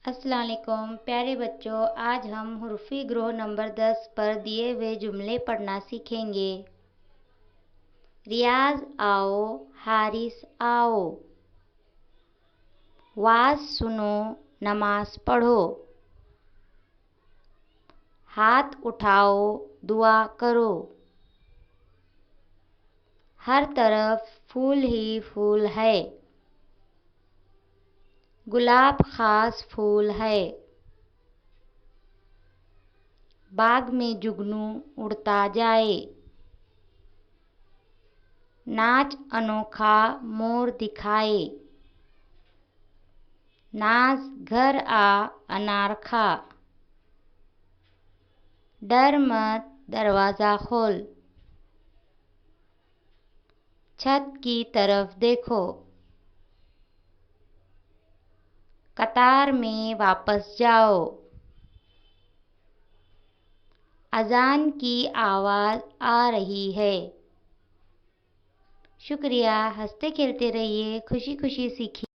अस्सलाम वालेकुम प्यारे बच्चों, आज हम हुर्फ़ी ग्रोह नंबर 10 पर दिए हुए जुमले पढ़ना सीखेंगे। रियाज आओ, हारिस आओ। वाज सुनो, नमाज पढ़ो। हाथ उठाओ, दुआ करो। हर तरफ फूल ही फूल है। गुलाब खास फूल है। बाग में जुगनू उड़ता जाए। नाच अनोखा मोर दिखाए। नाज घर आ अनार खा। डर मत दरवाज़ा खोल। छत की तरफ देखो। कतार में वापस जाओ। अजान की आवाज़ आ रही है। शुक्रिया। हंसते खेलते रहिए, खुशी खुशी सीखिए।